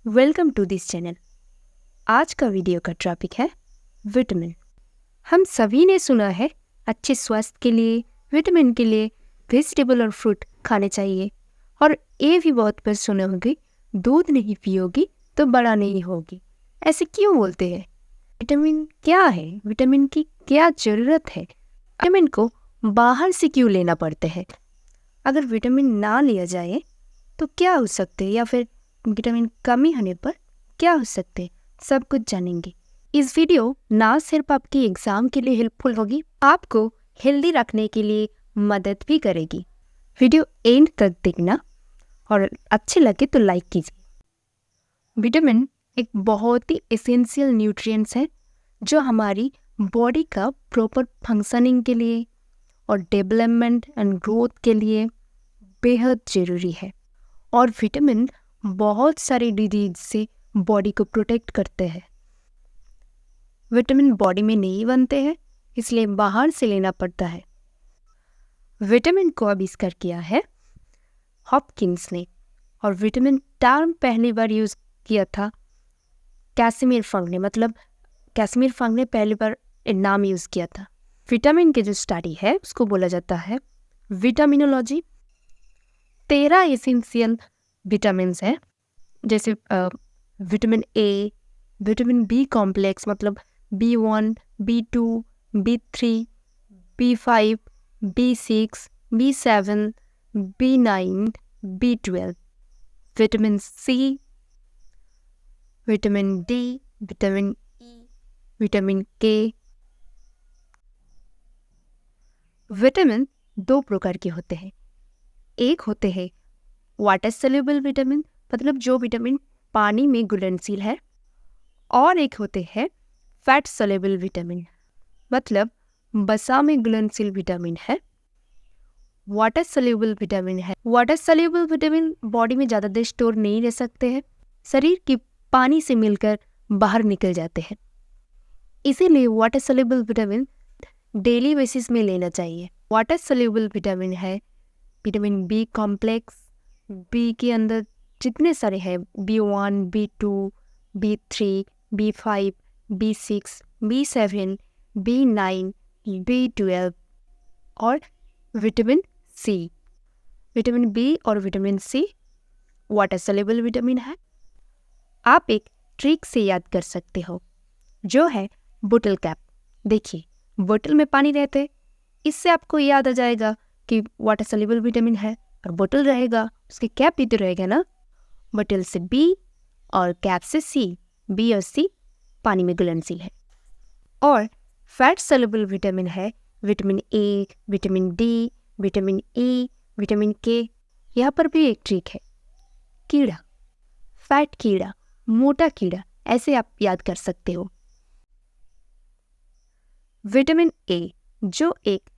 Welcome to this channel. आज का video का टॉपिक है विटामिन। हम सभी ने सुना है अच्छे स्वास्थ्य के लिए, विटामिन के लिए वेजिटेबल और फ्रूट खाने चाहिए, और ये भी बहुत बार सुने होंगे, दूध नहीं पियोगी तो बड़ा नहीं होगी। ऐसे क्यों बोलते हैं? विटामिन क्या है? विटामिन की क्या ज़रूरत है? विटामिन को बाहर से क्यों लेना पड़ते हैं? अगर विटामिन ना लिया जाए तो क्या हो सकते हैं, या फिर विटामिन कमी होने पर क्या हो सकते हैं, सब कुछ जानेंगे। इस वीडियो ना सिर्फ आपके एग्जाम के लिए हेल्पफुल होगी, आपको हेल्दी रखने के लिए मदद भी करेगी। वीडियो एंड तक देखना और अच्छे लगे तो लाइक कीजिए। विटामिन एक बहुत ही एसेंशियल न्यूट्रिएंट्स है जो हमारी बॉडी का प्रॉपर फंक्शनिंग के लिए और डेवलपमेंट एंड ग्रोथ के लिए बेहद ज़रूरी है। और विटामिन बहुत सारी डिजीज से बॉडी को प्रोटेक्ट करते हैं। विटामिन बॉडी में नहीं बनते हैं, इसलिए बाहर से लेना पड़ता है। विटामिन को आविष्कार किया है हॉपकिंस ने, और विटामिन टर्म पहली बार यूज़ किया था कैसिमिर फंग ने, मतलब कैसिमिर फंग ने पहली बार नाम यूज़ किया था। विटामिन के जो स्टडी है उसको बोला जाता है विटामिनोलॉजी। 13 एसेंशियल विटामिन है, जैसे vitamin A, vitamin B complex मतलब B1, B2, B3, B5, B6, B7, B9, B12, vitamin C, vitamin D, vitamin E, vitamin K. Vitamin दो प्रकार के होते हैं। एक होते हैं वाटर सॉल्युबल विटामिन, मतलब जो विटामिन पानी में घुलनशील है, और एक होते हैं फैट सॉल्युबल विटामिन, मतलब वसा में घुलनशील विटामिन है। वाटर सॉल्युबल विटामिन है। वाटर सॉल्युबल विटामिन बॉडी में ज़्यादा देर स्टोर नहीं रह सकते हैं, शरीर के पानी से मिलकर बाहर निकल जाते हैं, इसीलिए water soluble vitamin daily basis में लेना चाहिए। वाटर सॉल्युबल विटामिन है विटामिन बी कॉम्प्लेक्स। बी के अंदर जितने सारे हैं, B1, B2, B3, B5, B6, B7, B9, B12, और विटामिन सी। विटामिन बी और vitamin C water soluble vitamin है। आप एक ट्रिक से याद कर सकते हो, जो है बोतल कैप। देखिए, बोतल में पानी रहते, इससे आपको याद आ जाएगा कि वाटर सॉल्युबल विटामिन है, और बोतल रहेगा, उसके कैप भी तो रहेगा ना। बोतल से बी और कैप से सी, बी और सी पानी में घुलनशील है। और फैट सॉल्युबल विटामिन है vitamin A, vitamin D, vitamin E, vitamin के। यहाँ पर भी एक ट्रिक है, कीड़ा, फैट कीड़ा, मोटा कीड़ा, ऐसे आप याद कर सकते हो। विटामिन ए जो एक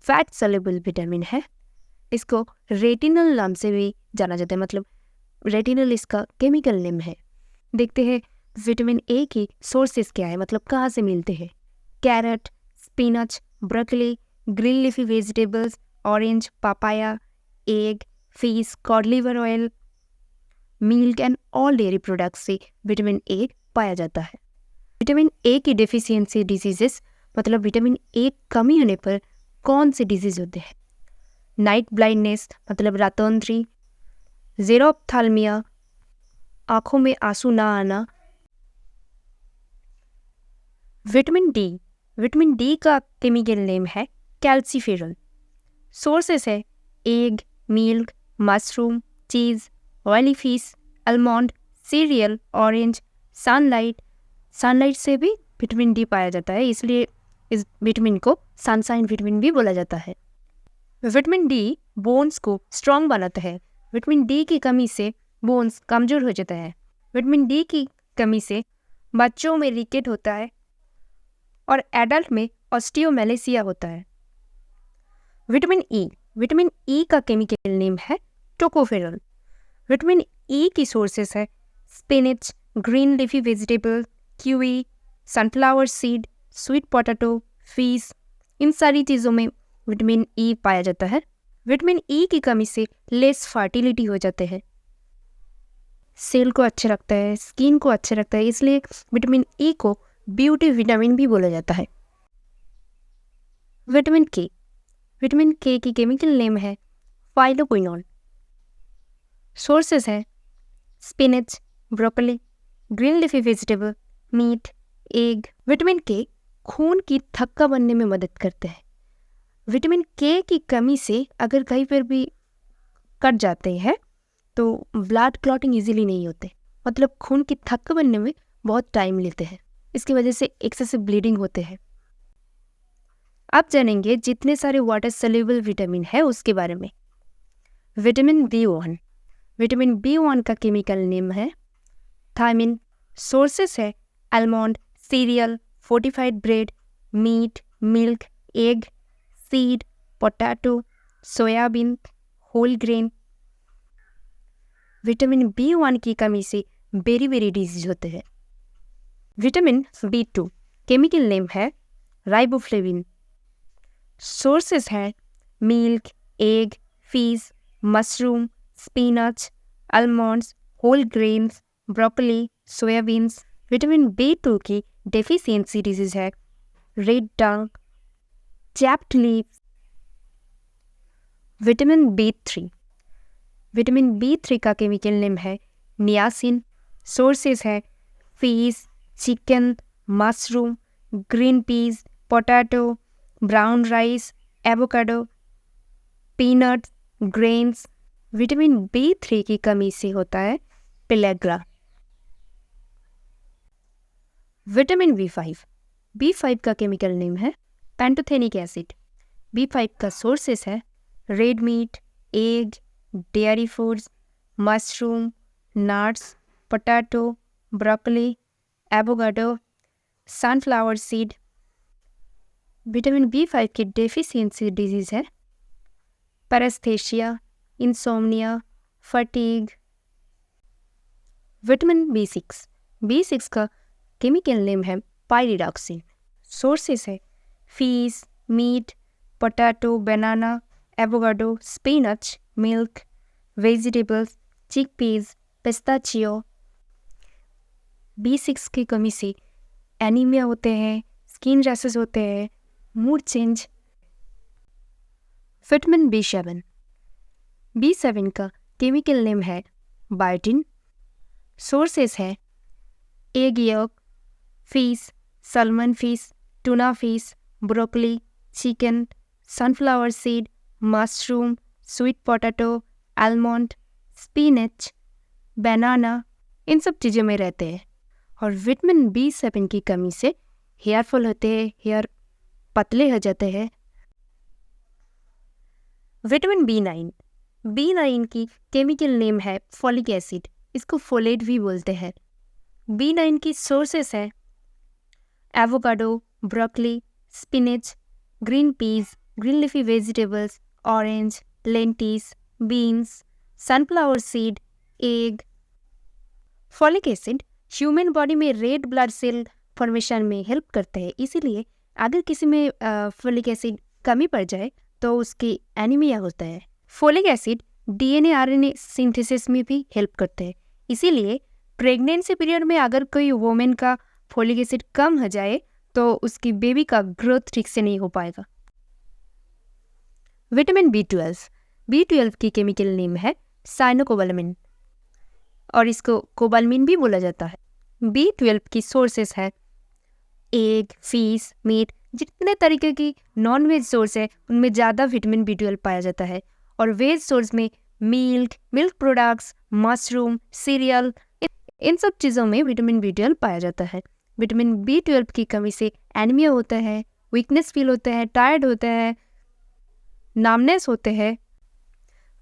फैट सॉल्युबल विटामिन है, इसको रेटिनल नाम से भी जाना जाता है, मतलब रेटिनल इसका केमिकल नेम है। देखते हैं विटामिन ए की सोर्सेस क्या है, मतलब कहाँ से मिलते हैं। Carrot, spinach, broccoli, green leafy vegetables, orange, papaya, egg, fish, cod liver oil, milk and all dairy products से विटामिन ए पाया जाता है। विटामिन ए की डेफिशिएंसी डिजीजेस, मतलब विटामिन ए कमी होने पर कौन से डिजीज होते हैं। नाइट ब्लाइंडनेस, मतलब रातंत्री, ज़ेरोप्थाल्मिया, आँखों में आंसू ना आना। विटामिन डी का केमिकल नेम है कैल्सीफेरॉल। सोर्सेस है egg, milk, mushroom, cheese, oily fish, almond, cereal, orange, sunlight से भी विटामिन डी पाया जाता है, इसलिए इस विटामिन को सनशाइन विटामिन भी बोला जाता है। विटामिन डी बोन्स को स्ट्रॉन्ग बनाता है। विटामिन डी की कमी से बोन्स कमज़ोर हो जाता है। विटामिन डी की कमी से बच्चों में रिकेट होता है, और एडल्ट में ऑस्टियोमेलेसिया होता है। विटामिन ई का केमिकल नेम है टोकोफेरॉल। विटामिन ई की सोर्सेस है spinach, green leafy vegetable, kiwi, sunflower seed, sweet potato, fish. इन सारी चीज़ों में विटामिन ई पाया जाता है। विटामिन ई की कमी से लेस फर्टिलिटी हो जाते हैं। सेल को अच्छे रखता है, स्किन को अच्छे रखता है, इसलिए विटामिन ई को ब्यूटी विटामिन भी बोला जाता है। विटामिन के की केमिकल नेम है फाइलोक्विनोन। सोर्सेस है spinach, broccoli, green leafy vegetable, meat, egg. Vitamin K खून की थक्का बनने में मदद करते हैं। विटामिन के की कमी से अगर कहीं पर भी कट जाते हैं तो ब्लड क्लॉटिंग इजीली नहीं होते, मतलब खून की थक्का बनने में बहुत टाइम लेते हैं, इसकी वजह से एक्सेसिव ब्लीडिंग होते हैं। अब जानेंगे जितने सारे वाटर सॉल्युबल विटामिन है उसके बारे में। विटामिन बी1 का केमिकल नेम है थायमिन। सोर्सेस है almond, cereal, fortified bread, meat, milk, egg, seed, potato, soybean, whole grain. Vitamin B one की कमी से बेरी डिजीज होते हैं। विटामिन बी2 केमिकल नेम है राइबोफ्लेविन। सोर्सेस हैं milk, egg, fish, mushroom, spinach, almonds, whole grains, broccoli, soybeans. Vitamin B two की deficiency disease है red tongue, chapped leaves. Vitamin B three का केमिकल नेम है niacin. Sources है fish, chicken, mushroom, green peas, potato, brown rice, avocado, peanuts, grains. Vitamin बी3 की कमी से होता है पेलेग्रा। विटामिन बी5 का केमिकल नेम है पैंटोथेनिक एसिड। बी5 का सोर्सेस है red meat, egg, dairy foods, mushroom, nuts, potato, broccoli, avocado, sunflower seed. Vitamin B five की डेफिशिएंसी डिजीज है पैरास्थेशिया, इंसोम्निया, फटीग। विटामिन बी6 का केमिकल नेम है pyridoxine. Sources है fish, meat, potato, banana, avocado, spinach, milk, vegetables, chickpeas, pistachio. बी6 की कमी से एनीमिया होते हैं, स्किन रैशेस होते हैं, मूड चेंज। विटामिन बी7 का केमिकल नेम है बायोटिन। सोर्सेस है egg yolk, fish, salmon fish, tuna fish, broccoli, chicken, sunflower seed, mushroom, sweet potato, almond, spinach, banana, इन सब चीज़ों में रहते हैं। और विटामिन बी7 की कमी से हेयर फॉल होते हैं, हेयर पतले हो जाते हैं। विटामिन बी9 की केमिकल नेम है फोलिक एसिड, इसको फोलेट भी बोलते हैं। बी9 की सोर्सेस है avocado, broccoli, spinach, green peas, green leafy vegetables, orange, lentils, beans, sunflower seed, egg. Folic acid human body में रेड ब्लड सेल फॉर्मेशन में हेल्प करते हैं, इसीलिए अगर किसी में फॉलिक एसिड कमी पड़ जाए तो उसकी एनीमिया होता है। Folic acid DNA RNA synthesis में भी हेल्प करते हैं, इसीलिए प्रेगनेंसी पीरियड में अगर कोई वोमेन का फोलिक एसिड कम हो जाए तो उसकी बेबी का ग्रोथ ठीक से नहीं हो पाएगा। विटामिन बी12 की केमिकल नेम है साइनोकोबालामिन और इसको कोबालमिन भी बोला जाता है। बी12 की सोर्सेस है एग, फिश, मीट, जितने तरीके की नॉन वेज सोर्स है उनमें ज़्यादा विटामिन बी12 पाया जाता है। और वेज सोर्स में मिल्क प्रोडक्ट्स, मशरूम, सीरियल, इन सब चीज़ों में विटामिन बी12 पाया जाता है। विटामिन बी12 की कमी से एनीमिया होता है, वीकनेस फील होता है, टायर्ड होता है, नामनेस होते हैं।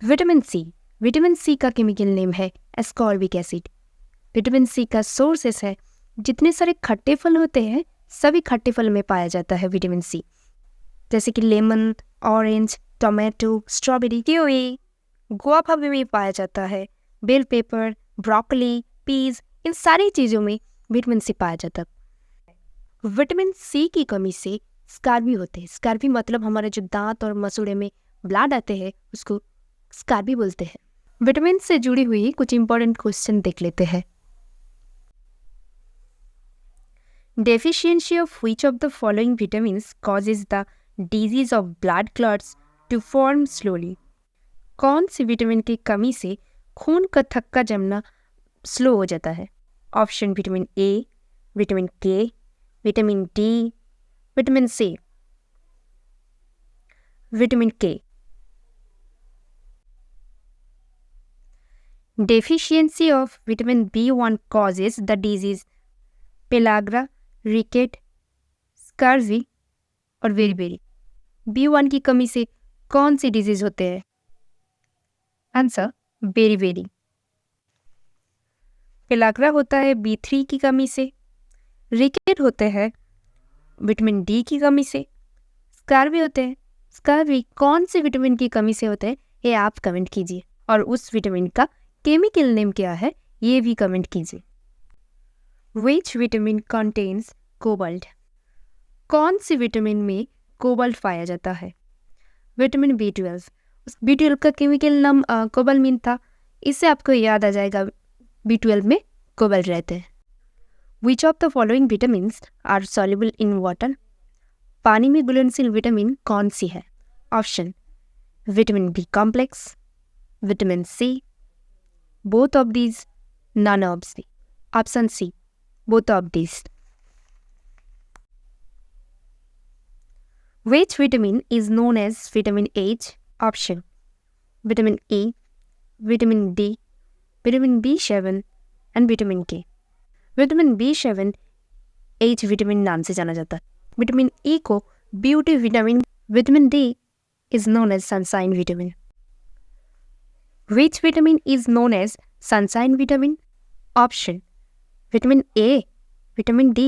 विटामिन सी का केमिकल नेम है एस्कॉर्बिक एसिड। विटामिन सी का सोर्सेस है जितने सारे खट्टे फल होते हैं सभी खट्टे फल में पाया जाता है विटामिन सी, जैसे कि lemon, orange, tomato, strawberry, kiwi, guava में भी पाया जाता है। बेल पेपर, ब्रोकली, पीज, इन सारी चीज़ों में विटामिन सी पाया जाता है। विटामिन सी की कमी से स्कार्बी होते हैं। स्कार्बी मतलब हमारे जो दांत और मसूड़े में ब्लड आते हैं उसको स्कार्बी बोलते हैं। विटामिन से जुड़ी हुई कुछ इंपॉर्टेंट क्वेश्चन देख लेते हैं। Deficiency of which of the following vitamins causes the disease of blood clots to form slowly. कौन सी विटामिन की कमी से खून का थक्का जमना स्लो हो जाता है? Option vitamin A, vitamin K, vitamin D, vitamin C. Vitamin K. Deficiency of vitamin B1 causes the disease pellagra, ricket, scurvy और बेरीबेरी। B1 की कमी से कौन सी डिजीज होते हैं? Answer beriberi. पेलाग्रा होता है B3 की कमी से। रिकेट होते हैं विटामिन डी की कमी से। स्कार्वी होते हैं, स्कार्वी कौन सी विटामिन की कमी से होते हैं ये आप कमेंट कीजिए, और उस विटामिन का केमिकल नेम क्या है ये भी कमेंट कीजिए। Which vitamin contains cobalt. कौन सी विटामिन में कोबाल्ट पाया जाता है? Vitamin B12। B12 का केमिकल नाम कोबाल्मिन था, इससे आपको याद आ जाएगा B12 में कोबाल्ट रहते हैं। Which of the following vitamins are soluble in water. पानी में घुलनशील विटामिन कौन सी है? Option vitamin B complex, vitamin C, both of these, none of these. Option C, both of these. Which vitamin is known as vitamin H? Option vitamin E, vitamin D, vitamin B7 and vitamin K. Vitamin B7 H vitamin नाम से जाना जाता है। Vitamin E को beauty vitamin, vitamin D is known as sunshine vitamin. Which vitamin is known as sunshine vitamin? Option vitamin A, vitamin D,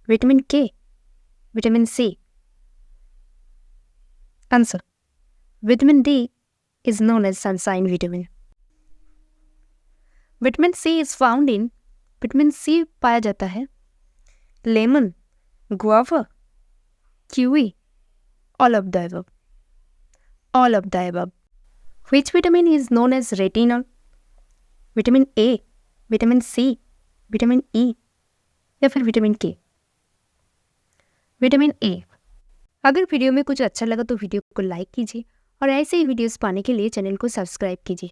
vitamin K, vitamin C. Answer vitamin D is known as sunshine vitamin. Vitamin C is found in, vitamin C पाया जाता है lemon, guava, kiwi, all of the above. All of the above. Which vitamin is known as retinol? Vitamin A, vitamin C, vitamin E या फिर vitamin K? Vitamin A. अगर video में कुछ अच्छा लगा तो वीडियो को लाइक कीजिए और ऐसे ही वीडियोस पाने के लिए चैनल को सब्सक्राइब कीजिए।